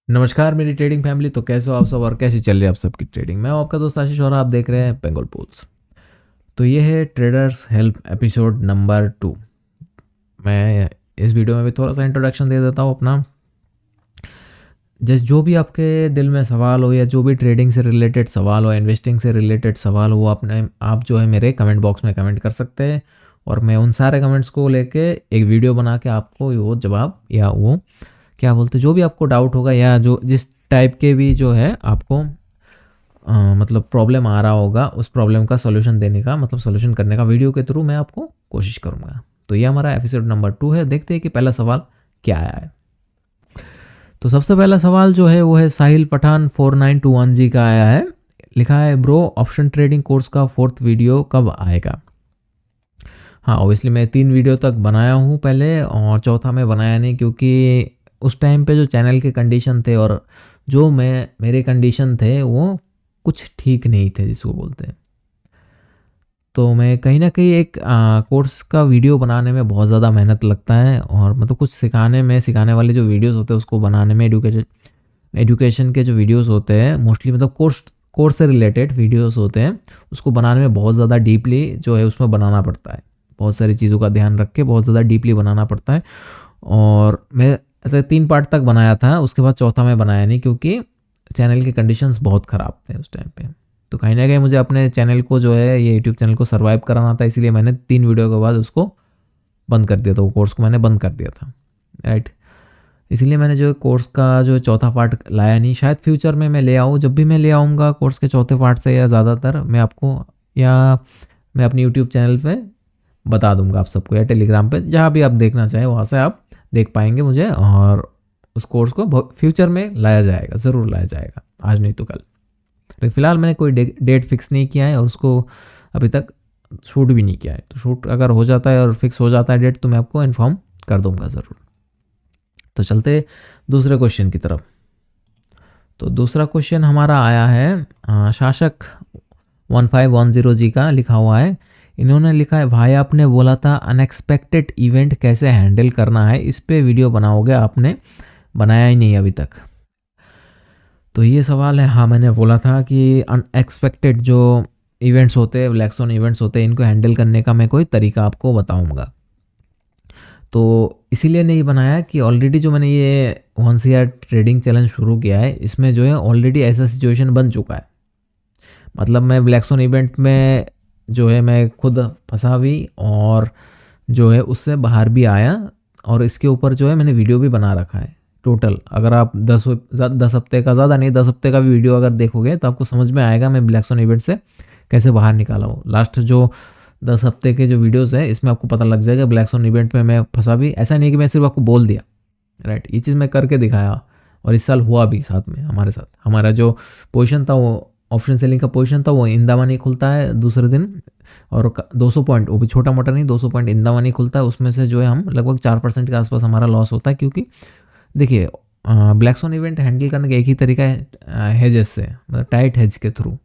नमस्कार मेरी trading family. तो कैसे हो आप सब और कैसी चल रही है आप सबकी ट्रेडिंग। मैं हूं आपका दोस्त आशीष और आप देख रहे हैं बेंगल पोल्स। तो ये है ट्रेडर्स हेल्प एपिसोड नंबर 2। मैं इस वीडियो में भी थोड़ा सा इंट्रोडक्शन दे देता हूँ अपना। जैसे जो भी आपके दिल में सवाल हो या जो भी ट्रेडिंग से रिलेटेड सवाल हो, इन्वेस्टिंग से रिलेटेड सवाल हो, आप जो है मेरे कमेंट बॉक्स में कमेंट कर सकते हैं और मैं उन सारे कमेंट्स को लेके एक वीडियो बना के आपको वो जवाब या वो क्या बोलते जो भी आपको डाउट होगा या जो जिस टाइप के भी जो है आपको मतलब प्रॉब्लम आ रहा होगा उस प्रॉब्लम का सॉल्यूशन देने का मतलब सॉल्यूशन करने का वीडियो के थ्रू मैं आपको कोशिश करूँगा। तो ये हमारा एपिसोड नंबर 2 है। देखते हैं कि पहला सवाल क्या आया है। तो सबसे पहला सवाल जो है वो है साहिल पठान 4921 जी का आया है। लिखा है ब्रो ऑप्शन ट्रेडिंग कोर्स का 4th वीडियो कब आएगा। हाँ ऑब्वियसली मैं 3 वीडियो तक बनाया हूँ पहले और चौथा मैं बनाया नहीं क्योंकि उस टाइम पे जो चैनल के कंडीशन थे और जो मेरे कंडीशन थे वो कुछ ठीक नहीं थे जिसको बोलते हैं। तो मैं कहीं ना कहीं एक कोर्स का वीडियो बनाने में बहुत ज़्यादा मेहनत लगता है और मतलब कुछ सिखाने वाले जो वीडियोस होते हैं उसको बनाने में एजुकेशन के जो वीडियोस होते हैं मोस्टली मतलब कोर्स से रिलेटेड वीडियोस होते हैं उसको बनाने में बहुत ज़्यादा डीपली जो है उसमें बनाना पड़ता है। बहुत सारी चीज़ों का ध्यान रख के बहुत ज़्यादा डीपली बनाना पड़ता है। और मैं ऐसे 3 पार्ट तक बनाया था, उसके बाद चौथा मैं बनाया नहीं क्योंकि चैनल के कंडीशंस बहुत ख़राब थे उस टाइम पे। तो कहीं ना कहीं मुझे अपने चैनल को जो है ये यूट्यूब चैनल को सर्वाइव कराना था, इसीलिए मैंने 3 वीडियो के बाद उसको बंद कर दिया था। वो कोर्स को मैंने बंद कर दिया था, राइट। इसीलिए मैंने जो कोर्स का जो चौथा पार्ट लाया नहीं। शायद फ्यूचर में मैं ले आऊँ, जब भी मैं ले आऊँगा कोर्स के चौथे पार्ट से या ज़्यादातर मैं आपको या मैं अपनी यूट्यूब चैनल पे बता दूंगा आप सबको या टेलीग्राम पे, जहाँ भी आप देखना चाहें वहाँ से आप देख पाएंगे मुझे। और उस कोर्स को फ्यूचर में लाया जाएगा, ज़रूर लाया जाएगा, आज नहीं तो कल। लेकिन फ़िलहाल मैंने कोई डेट फिक्स नहीं किया है और उसको अभी तक शूट भी नहीं किया है। तो शूट अगर हो जाता है और फिक्स हो जाता है डेट तो मैं आपको इन्फॉर्म कर दूंगा ज़रूर। तो चलते दूसरे क्वेश्चन की तरफ। तो दूसरा क्वेश्चन हमारा आया है शासक 1510 जी का। लिखा हुआ है, इन्होंने लिखा है भाई आपने बोला था अनएक्सपेक्टेड इवेंट कैसे हैंडल करना है, इस पे वीडियो बनाओगे, आपने बनाया ही नहीं अभी तक। तो ये सवाल है। हाँ मैंने बोला था कि अनएक्सपेक्टेड जो इवेंट्स होते हैं, ब्लैक स्वन इवेंट्स होते हैं, इनको हैंडल करने का मैं कोई तरीका आपको बताऊंगा। तो इसीलिए नहीं बनाया कि ऑलरेडी जो मैंने ये 1 CR ट्रेडिंग चैलेंज शुरू किया है इसमें जो है ऑलरेडी ऐसा सिचुएशन बन चुका है। मतलब मैं ब्लैक स्वन इवेंट में जो है मैं खुद फंसा भी और जो है उससे बाहर भी आया और इसके ऊपर जो है मैंने वीडियो भी बना रखा है। टोटल अगर आप 10 हफ्ते का, ज़्यादा नहीं 10 हफ्ते का भी वीडियो अगर देखोगे तो आपको समझ में आएगा मैं ब्लैक स्वन इवेंट से कैसे बाहर निकाला हूँ। लास्ट जो 10 हफ्ते के जो वीडियोस है इसमें आपको पता लग जाएगा ब्लैक स्वन इवेंट में मैं फंसा भी। ऐसा नहीं कि मैं सिर्फ आपको बोल दिया, राइट, ये चीज़ मैं करके दिखाया और इस साल हुआ भी साथ में हमारे साथ। हमारा जो पोजीशन था वो ऑप्शन सेलिंग का पोजीशन था, वो इंदामनी खुलता है दूसरे दिन और 200 पॉइंट, वो भी छोटा मोटा नहीं, 200 पॉइंट इंदामनी खुलता है। उसमें से जो है हम लगभग 4% के आसपास हमारा लॉस होता है। क्योंकि देखिए ब्लैक स्वन इवेंट हैंडल करने का एक ही तरीका है, हेजेस से, मतलब टाइट हेज के थ्रू।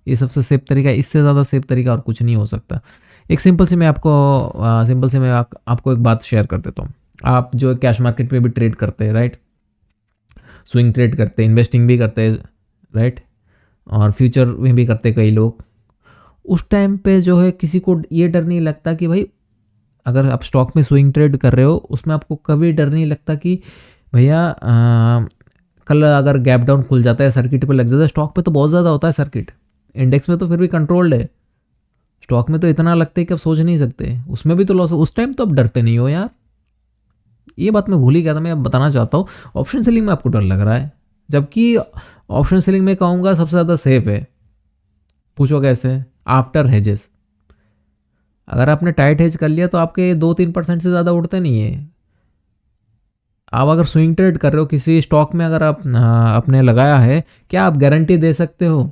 ये सबसे सेफ तरीका है, इससे ज़्यादा सेफ तरीका और कुछ नहीं हो सकता। एक सिंपल से मैं आपको एक बात शेयर कर देता हूँ। आप जो कैश मार्केट पे भी ट्रेड करते हैं, राइट, स्विंग ट्रेड करते हैं, इन्वेस्टिंग भी करते हैं, राइट, और फ्यूचर में भी करते कई लोग। उस टाइम पे जो है किसी को ये डर नहीं लगता कि भाई अगर आप स्टॉक में स्विंग ट्रेड कर रहे हो उसमें आपको कभी डर नहीं लगता कि भैया कल अगर गैप डाउन खुल जाता है, सर्किट पे लग जाता है। स्टॉक पे तो बहुत ज़्यादा होता है सर्किट, इंडेक्स में तो फिर भी कंट्रोल्ड है। स्टॉक में तो इतना लगता है कि आप सोच नहीं सकते, उसमें भी तो लॉस। उस टाइम तो आप डरते नहीं हो यार। ये बात मैं भूल ही गया था, मैं अब बताना चाहता हूँ। ऑप्शन सेलिंग में आपको डर लग रहा है, जबकि ऑप्शन सेलिंग में कहूँगा सबसे ज़्यादा सेफ है। पूछो कैसे? After hedges. अगर आपने टाइट हेज कर लिया तो आपके 2-3% से ज़्यादा उड़ते नहीं है। आप अगर स्विंग ट्रेड कर रहे हो किसी स्टॉक में, अगर आप आपने लगाया है, क्या आप गारंटी दे सकते हो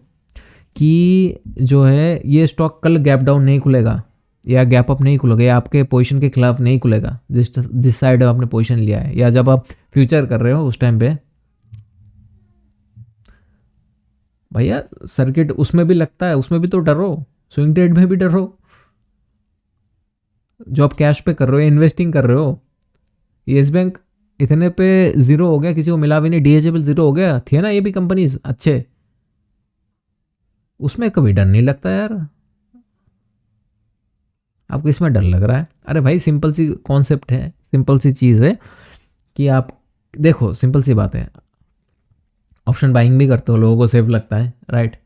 कि जो है ये स्टॉक कल गैप डाउन नहीं खुलेगा या गैप अप नहीं खुलेगा या आपके पोजीशन के खिलाफ नहीं खुलेगा जिस साइड आपने पोजीशन लिया है? या जब आप फ्यूचर कर रहे हो उस टाइम पे भैया सर्किट उसमें भी लगता है, उसमें भी तो डरो, स्विंग ट्रेड में भी डरो। जो आप कैश पे कर रहे हो, इन्वेस्टिंग कर रहे हो, येस बैंक इतने पे ज़ीरो हो गया, किसी को मिला भी नहीं, डीएचएबल ज़ीरो हो गया, थे ना ये भी कंपनीज अच्छे, उसमें कभी डर नहीं लगता यार। आपको इसमें डर लग रहा है? अरे भाई सिंपल सी कॉन्सेप्ट है, सिंपल सी चीज़ है कि आप देखो, सिंपल सी बात है, ऑप्शन बाइंग भी करते हो, लोगों को सेफ लगता है, राइट,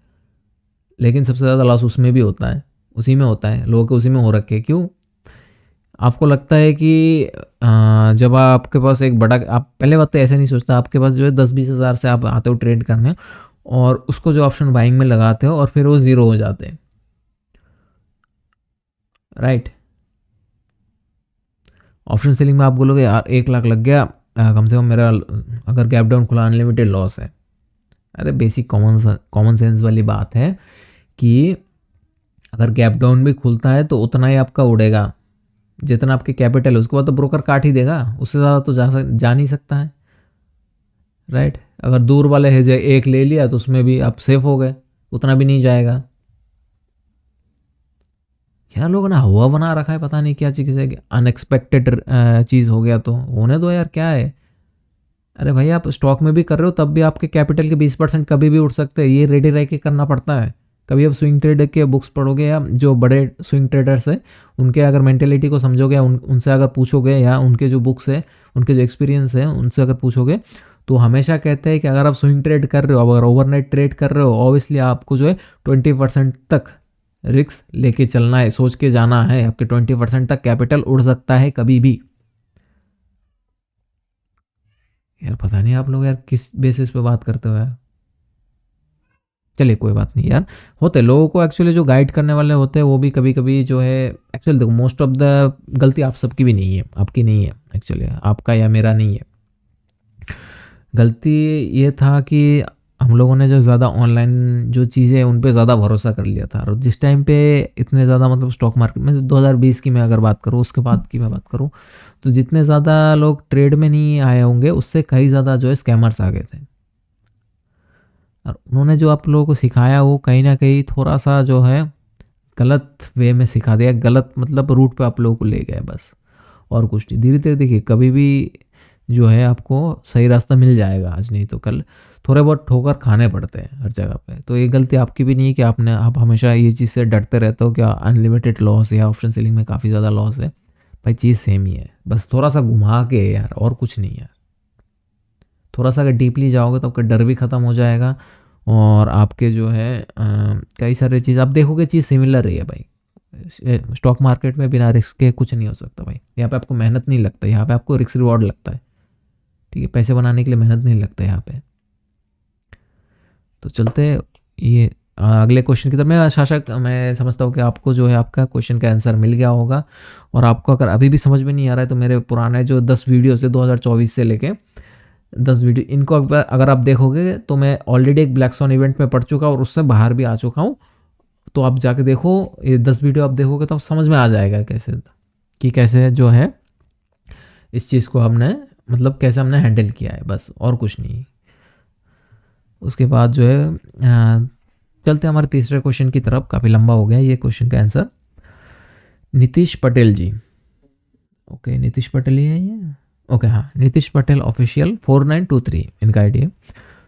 लेकिन सबसे ज़्यादा लॉस उसमें भी होता है, उसी में होता है, लोगों के उसी में हो रखे। क्यों? आपको लगता है कि जब आपके पास एक बड़ा, आप पहले बात तो ऐसे नहीं सोचता, आपके पास जो है 10-20 हज़ार से आप आते हो ट्रेड करने, और उसको जो ऑप्शन बाइंग में लगाते हो और फिर वो ज़ीरो हो जाते हैं, राइट। ऑप्शन सेलिंग में आप बोलोगे यार 1 लाख लग गया, कम से कम मेरा अगर गैप डाउन खुला अनलिमिटेड लॉस है। अरे बेसिक कॉमन सेंस वाली बात है कि अगर गैप डाउन भी खुलता है तो उतना ही आपका उड़ेगा जितना आपके कैपिटल है, उसके बाद तो ब्रोकर काट ही देगा, उससे ज़्यादा तो जा नहीं सकता है, राइट। अगर दूर वाले है जो एक ले लिया तो उसमें भी आप सेफ हो गए, उतना भी नहीं जाएगा। यार लोगों ने हवा बना रखा है, पता नहीं क्या चीज़ है, अनएक्सपेक्टेड चीज़ हो गया तो होने दो यार, क्या है। अरे भाई आप स्टॉक में भी कर रहे हो तब भी आपके कैपिटल के 20% कभी भी उठ सकते हैं, ये रेडी रह के करना पड़ता है। कभी आप स्विंग ट्रेड के बुक्स पढ़ोगे या जो बड़े स्विंग ट्रेडर्स हैं उनके अगर मेंटेलिटी को समझोगे, उनसे अगर पूछोगे, या उनके जो बुक्स है, उनके जो एक्सपीरियंस है उनसे अगर पूछोगे, तो हमेशा कहते हैं कि अगर आप स्विंग ट्रेड कर रहे हो, अगर ओवरनाइट ट्रेड कर रहे हो, ऑब्वियसली आपको जो है 20% तक रिस्क लेके चलना है, सोच के जाना है, आपके 20% तक कैपिटल उड़ सकता है कभी भी। यार पता नहीं आप लोग यार किस बेसिस पे बात करते हो यार। चलिए कोई बात नहीं यार, होते लोगों को एक्चुअली जो गाइड करने वाले होते हैं वो भी कभी कभी जो है, एक्चुअली देखो मोस्ट ऑफ द गलती आप सबकी भी नहीं है, आपकी नहीं है एक्चुअली, आपका या मेरा नहीं है। गलती ये था कि हम लोगों ने जो ज़्यादा ऑनलाइन जो चीज़ें हैं उन पे ज़्यादा भरोसा कर लिया था, और जिस टाइम पे इतने ज़्यादा मतलब स्टॉक मार्केट में 2020 की मैं अगर बात करूँ, उसके बाद की मैं बात करूँ, तो जितने ज़्यादा लोग ट्रेड में नहीं आए होंगे उससे कई ज़्यादा जो है स्कैमर्स आ गए थे, और उन्होंने जो आप लोगों को सिखाया वो कहीं ना कहीं थोड़ा सा जो है गलत वे में सिखा दिया, गलत मतलब रूट पे आप लोगों को ले गए बस, और कुछ नहीं। धीरे धीरे देखिए, कभी भी जो है आपको सही रास्ता मिल जाएगा, आज नहीं तो कल। थोड़े बहुत ठोकर खाने पड़ते हैं हर जगह पे, तो ये गलती आपकी भी नहीं है कि आप हमेशा ये चीज़ से डरते रहते हो कि अनलिमिटेड लॉस है या ऑप्शन सेलिंग में काफ़ी ज़्यादा लॉस है। भाई चीज़ सेम ही है, बस थोड़ा सा घुमा के यार, और कुछ नहीं यार। थोड़ा सा अगर डीपली जाओगे तो आपका डर भी ख़त्म हो जाएगा, और आपके जो है कई सारे चीज़ आप देखोगे, चीज़ सिमिलर ही है भाई। स्टॉक मार्केट में बिना रिस्क के कुछ नहीं हो सकता भाई, यहाँ पे आपको मेहनत नहीं लगता, यहाँ पे आपको रिस्क रिवॉर्ड लगता है, ठीक है। पैसे बनाने के लिए मेहनत नहीं लगता यहाँ पे। तो चलते ये अगले क्वेश्चन की तरफ। मैं शाशक मैं समझता हूँ कि आपको जो है आपका क्वेश्चन का आंसर मिल गया होगा, और आपको अगर अभी भी समझ में नहीं आ रहा है तो मेरे पुराने जो 10 वीडियो से 2024 से लेके 10 वीडियो, इनको अगर आप देखोगे तो मैं ऑलरेडी एक ब्लैक सॉन इवेंट में पढ़ चुका और उससे बाहर भी आ चुका हूँ। तो आप जाके देखो, ये 10 वीडियो आप देखोगे तो समझ में आ जाएगा कैसे, कि कैसे जो है इस चीज़ को हमने मतलब कैसे हमने हैंडल किया है, बस और कुछ नहीं। उसके बाद जो है चलते हैं हमारे तीसरे क्वेश्चन की तरफ। काफ़ी लंबा हो गया ये क्वेश्चन का आंसर। नीतीश पटेल जी, ओके नीतीश पटेल ही है ये, ओके हाँ, नीतीश पटेल ऑफिशियल 4923 इनका आईडी है।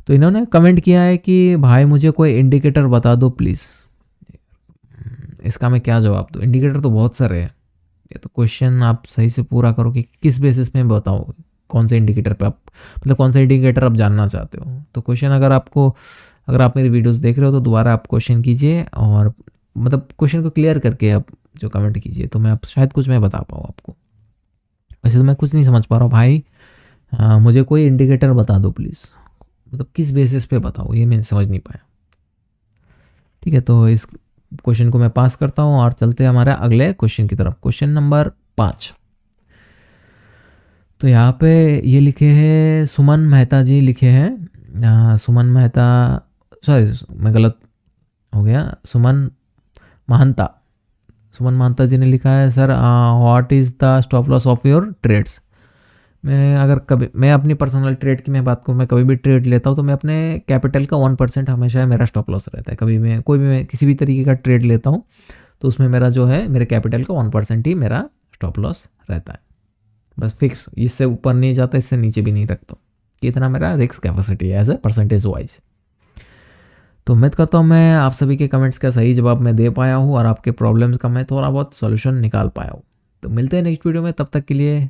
तो इन्होंने कमेंट किया है कि भाई मुझे कोई इंडिकेटर बता दो प्लीज़। इसका मैं क्या जवाब दूँ? इंडिकेटर तो बहुत सारे हैं, ये तो क्वेश्चन आप सही से पूरा करो कि किस बेसिस में बताओ, कौन से इंडिकेटर पे आप, मतलब कौन सा इंडिकेटर आप जानना चाहते हो। तो क्वेश्चन अगर आप मेरी वीडियोस देख रहे हो तो दोबारा आप क्वेश्चन कीजिए, और मतलब क्वेश्चन को क्लियर करके आप जो कमेंट कीजिए, तो मैं आप शायद कुछ मैं बता पाऊँ आपको। वैसे तो मैं कुछ नहीं समझ पा रहा हूँ भाई, मुझे कोई इंडिकेटर बता दो प्लीज़, मतलब किस बेसिस पे बताओ, ये मैं समझ नहीं पाया। ठीक है, तो इस क्वेश्चन को मैं पास करता हूँ और चलते हैं हमारे अगले क्वेश्चन की तरफ। Question number 5। तो यहाँ पे ये लिखे हैं सुमन मेहता जी लिखे हैं, सुमन मेहता, सॉरी मैं गलत हो गया, सुमन महंता जी ने लिखा है, sir what is the stop loss of your trades. मैं अपनी पर्सनल ट्रेड की मैं बात करूँ, मैं कभी भी ट्रेड लेता हूँ तो मैं अपने कैपिटल का 1% हमेशा मेरा स्टॉप लॉस रहता है। कभी मैं कोई भी मैं किसी भी तरीके का ट्रेड लेता हूँ तो उसमें मेरा जो है मेरे कैपिटल का 1% ही मेरा स्टॉप लॉस रहता है। बस फिक्स, इससे ऊपर नहीं जाता, इससे नीचे भी नहीं रखता कि इतना मेरा रिस्क कैपेसिटी है एज ए परसेंटेज वाइज। तो उम्मीद करता हूँ मैं आप सभी के कमेंट्स का सही जवाब मैं दे पाया हूँ और आपके प्रॉब्लम्स का मैं थोड़ा बहुत सॉल्यूशन निकाल पाया हूँ। तो मिलते हैं नेक्स्ट वीडियो में, तब तक के लिए